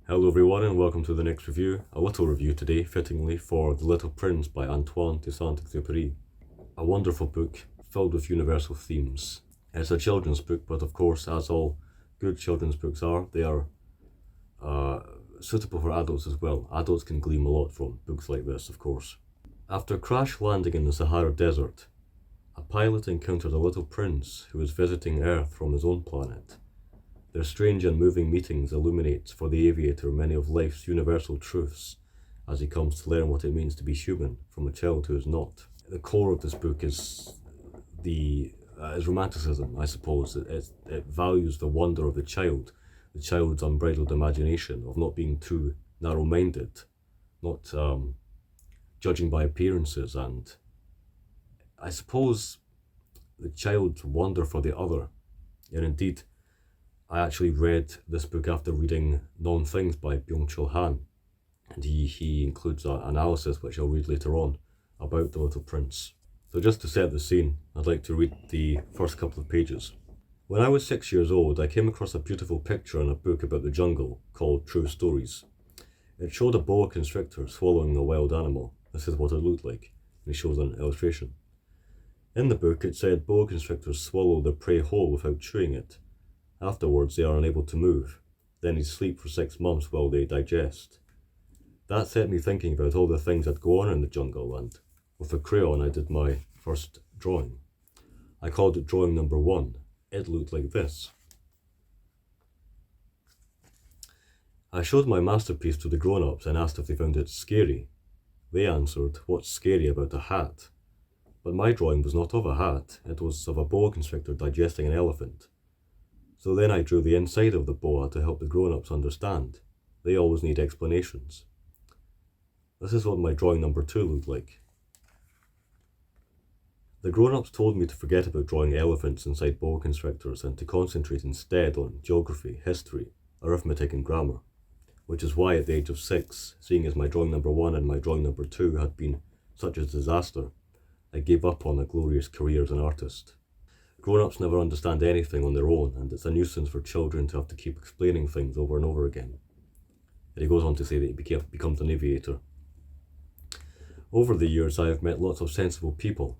Hello everyone and welcome to the next review, a little review today, fittingly, for The Little Prince by Antoine de Saint-Exupéry. A wonderful book filled with universal themes. It's a children's book, but of course, as all good children's books are, they are suitable for adults as well. Adults can glean a lot from books like this, of course. After crash landing in the Sahara Desert, a pilot encountered a little prince who was visiting Earth from his own planet. Their strange and moving meetings illuminate for the aviator many of life's universal truths as he comes to learn what it means to be human from a child who is not. The core of this book is romanticism, I suppose. It values the wonder of the child's unbridled imagination, of not being too narrow-minded, not judging by appearances, and I suppose the child's wonder for the other. And indeed, I actually read this book after reading Non-Things by Byung-Chul Han, and he includes an analysis which I'll read later on about The Little Prince. So just to set the scene, I'd like to read the first couple of pages. When I was 6 years old, I came across a beautiful picture in a book about the jungle called True Stories. It showed a boa constrictor swallowing a wild animal. This is what it looked like, and he shows an illustration. In the book it said boa constrictors swallow their prey whole without chewing it. Afterwards they are unable to move, then they sleep for 6 months while they digest. That set me thinking about all the things that go on in the jungle, and with a crayon I did my first drawing. I called it drawing number 1. It looked like this. I showed my masterpiece to the grown-ups and asked if they found it scary. They answered, "What's scary about a hat?" But my drawing was not of a hat, it was of a boa constrictor digesting an elephant. So then I drew the inside of the boa to help the grown-ups understand. They always need explanations. This is what my drawing number 2 looked like. The grown-ups told me to forget about drawing elephants inside boa constrictors and to concentrate instead on geography, history, arithmetic and grammar, which is why at the age of 6, seeing as my drawing number 1 and my drawing number 2 had been such a disaster, I gave up on a glorious career as an artist. Grown-ups never understand anything on their own, and it's a nuisance for children to have to keep explaining things over and over again. And he goes on to say that he becomes an aviator. Over the years I have met lots of sensible people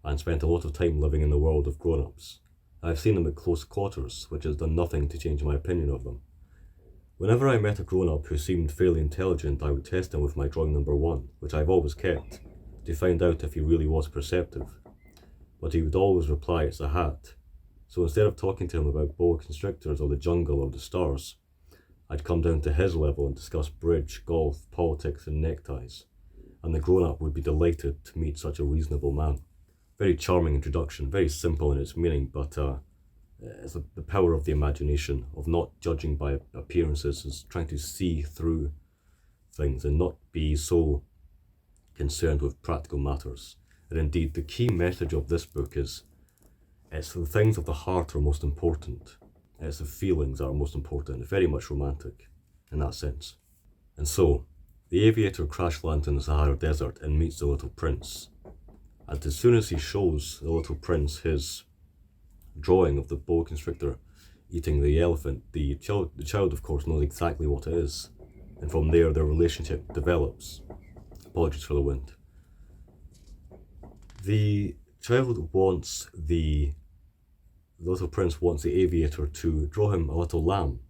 and spent a lot of time living in the world of grown-ups. I have seen them at close quarters, which has done nothing to change my opinion of them. Whenever I met a grown-up who seemed fairly intelligent, I would test him with my drawing number 1, which I've always kept, to find out if he really was perceptive. But he would always reply, "It's a hat." So instead of talking to him about boa constrictors or the jungle or the stars, I'd come down to his level and discuss bridge, golf, politics and neckties. And the grown-up would be delighted to meet such a reasonable man. Very charming introduction, very simple in its meaning, but it's the power of the imagination, of not judging by appearances, is trying to see through things and not be so concerned with practical matters. And indeed, the key message of this book is, it's the things of the heart are most important. It's the feelings that are most important, very much romantic in that sense. And so, the aviator crash lands in the Sahara Desert and meets the little prince. And as soon as he shows the little prince his drawing of the boa constrictor eating the elephant, the child of course knows exactly what it is. And from there their relationship develops. Apologies for the wind. The little prince wants the aviator to draw him a little lamb.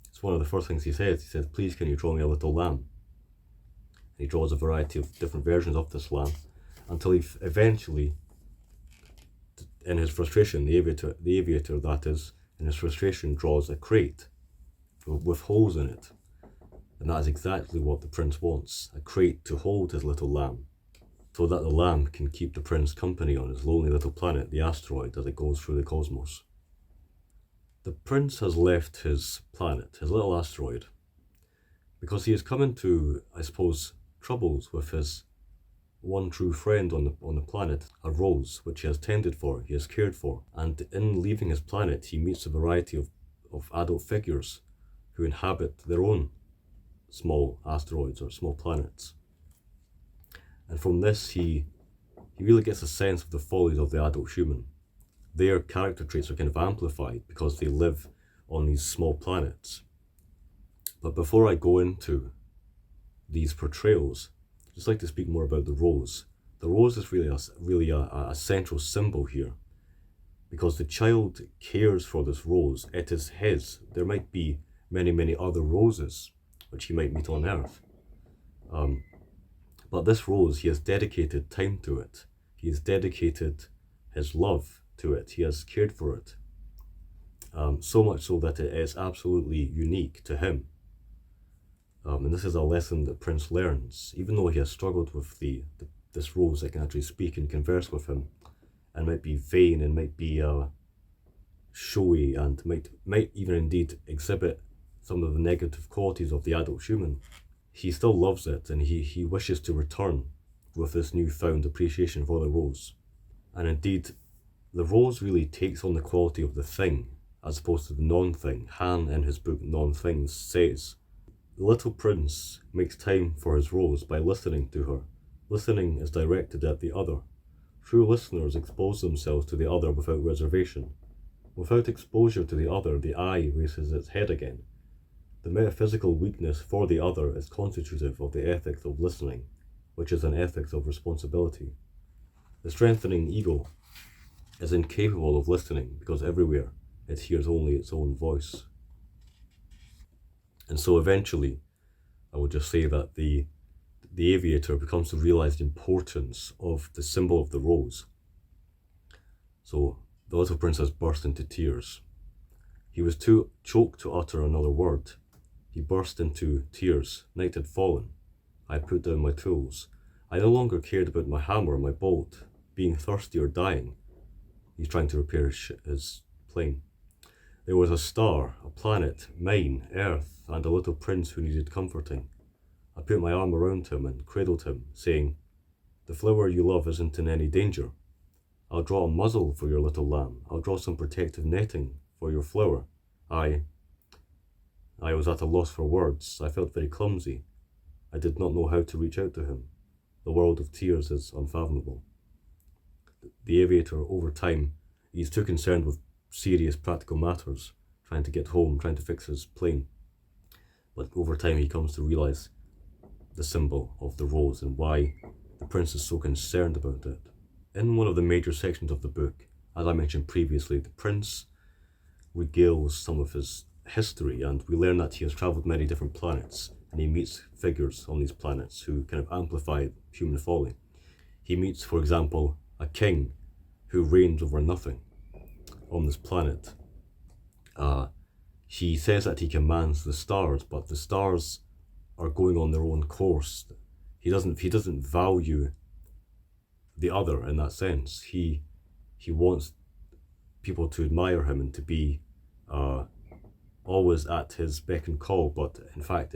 It's one of the first things he says. He says, "Please can you draw me a little lamb?" And he draws a variety of different versions of this lamb until he eventually, in his frustration, the aviator that is, in his frustration draws a crate with holes in it. And that is exactly what the prince wants, a crate to hold his little lamb, so that the lamb can keep the prince company on his lonely little planet, the asteroid, as it goes through the cosmos. The prince has left his planet, his little asteroid, because he has come into, I suppose, troubles with his one true friend on the planet, a rose, which he has tended for, he has cared for, and in leaving his planet he meets a variety of adult figures who inhabit their own small asteroids or small planets. And from this he really gets a sense of the follies of the adult human. Their character traits are kind of amplified because they live on these small planets. But before I go into these portrayals, I'd just like to speak more about the rose. The rose is really a central symbol here, because the child cares for this rose. It is his. There might be many other roses which he might meet on earth. But this rose, he has dedicated time to it. He has dedicated his love to it. He has cared for it. So much so that it is absolutely unique to him. And this is a lesson that Prince learns, even though he has struggled with this rose that can actually speak and converse with him, and might be vain and might be showy and might even indeed exhibit some of the negative qualities of the adult human. He still loves it, and he wishes to return with this newfound appreciation for the rose. And indeed, the rose really takes on the quality of the thing as opposed to the non-thing. Han, in his book Non-Things, says, "The little prince makes time for his rose by listening to her. Listening is directed at the other. True listeners expose themselves to the other without reservation. Without exposure to the other, the I raises its head again. The metaphysical weakness for the other is constitutive of the ethics of listening, which is an ethics of responsibility. The strengthening ego is incapable of listening because everywhere it hears only its own voice." And so eventually, I would just say that the aviator becomes to realize the importance of the symbol of the rose. So the little princess burst into tears. He was too choked to utter another word. He burst into tears. Night had fallen. I put down my tools. I no longer cared about my hammer or my bolt, being thirsty or dying. He's trying to repair his plane. There was a star, a planet, mine, Earth, and a little prince who needed comforting. I put my arm around him and cradled him, saying, "The flower you love isn't in any danger. I'll draw a muzzle for your little lamb. I'll draw some protective netting for your flower." I was at a loss for words. I felt very clumsy. I did not know how to reach out to him. The world of tears is unfathomable. The aviator, over time, he's too concerned with serious practical matters, trying to get home, trying to fix his plane. But over time he comes to realize the symbol of the rose and why the prince is so concerned about it. In one of the major sections of the book, as I mentioned previously, the prince regales some of his history, and we learn that he has travelled many different planets, and he meets figures on these planets who kind of amplify human folly. He meets, for example, a king who reigns over nothing on this planet. He says that he commands the stars, but the stars are going on their own course. He doesn't value the other in that sense. He wants people to admire him and to be always at his beck and call, but in fact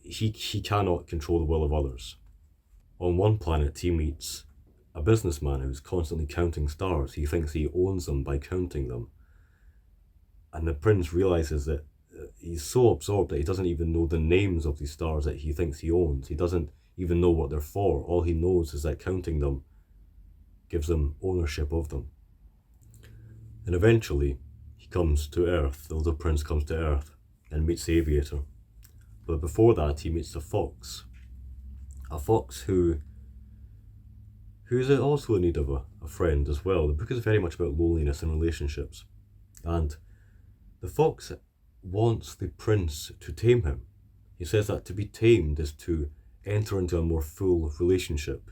he cannot control the will of others. On one planet he meets a businessman who's constantly counting stars. He thinks he owns them by counting them. And the prince realizes that he's so absorbed that he doesn't even know the names of these stars that he thinks he owns. He doesn't even know what they're for. All he knows is that counting them gives him ownership of them. And eventually he comes to Earth. The little prince comes to Earth and meets the aviator. But before that he meets a fox who's also in need of a friend as well. The book is very much about loneliness and relationships. And the fox wants the prince to tame him. He says that to be tamed is to enter into a more full relationship.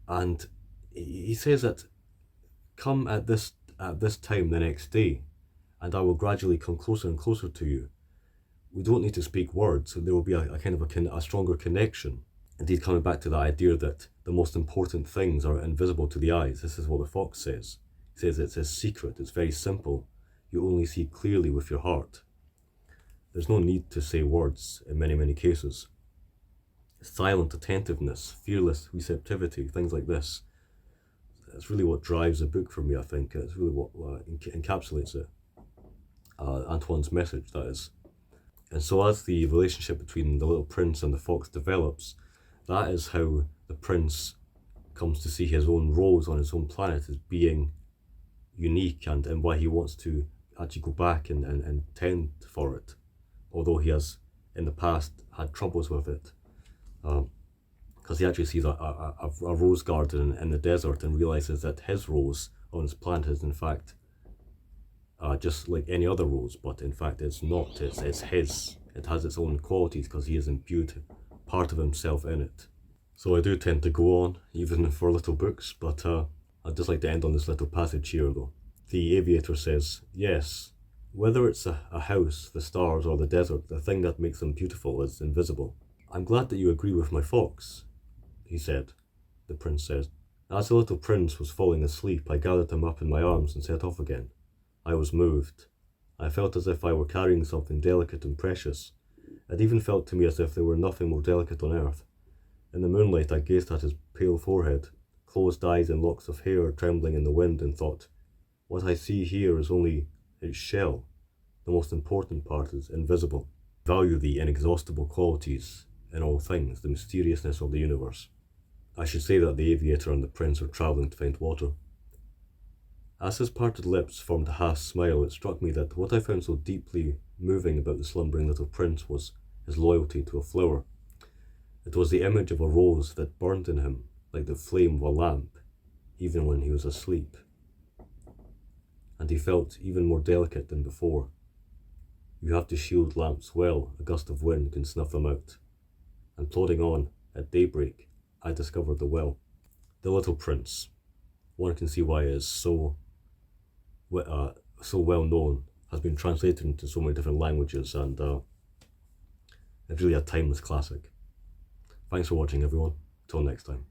And he says that come at this time the next day, and I will gradually come closer and closer to you. We don't need to speak words, and there will be a kind of a stronger connection. Indeed, coming back to that idea that the most important things are invisible to the eyes. This is what the fox says. He says it's a secret, it's very simple. You only see clearly with your heart. There's no need to say words in many cases. Silent attentiveness, fearless receptivity, things like this. That's really what drives the book for me, I think. It's really what encapsulates it. Antoine's message, that is. And so as the relationship between the little prince and the fox develops, that is how the prince comes to see his own rose on his own planet as being unique, and why he wants to actually go back and tend for it. although he has in the past had troubles with it. Because he actually sees a rose garden in the desert and realizes that his rose on his plant is in fact just like any other rose, but in fact it's not. It's his. It has its own qualities because he has imbued part of himself in it. So I do tend to go on, even for little books, but I'd just like to end on this little passage here though. The aviator says, yes, whether it's a house, the stars, or the desert, the thing that makes them beautiful is invisible. I'm glad that you agree with my fox, he said. The prince said. As the little prince was falling asleep, I gathered him up in my arms and set off again. I was moved. I felt as if I were carrying something delicate and precious. It even felt to me as if there were nothing more delicate on earth. In the moonlight I gazed at his pale forehead, closed eyes and locks of hair trembling in the wind, and thought, what I see here is only its shell. The most important part is invisible. Value the inexhaustible qualities in all things, the mysteriousness of the universe. I should say that the aviator and the prince are travelling to find water. As his parted lips formed a half smile, it struck me that what I found so deeply moving about the slumbering little prince was his loyalty to a flower. It was the image of a rose that burned in him like the flame of a lamp, even when he was asleep. And he felt even more delicate than before. You have to shield lamps well, a gust of wind can snuff them out. And plodding on, at daybreak, I discovered the well. The Little Prince. One can see why it is so well known, has been translated into so many different languages, and it's really a timeless classic. Thanks for watching, everyone. Till next time.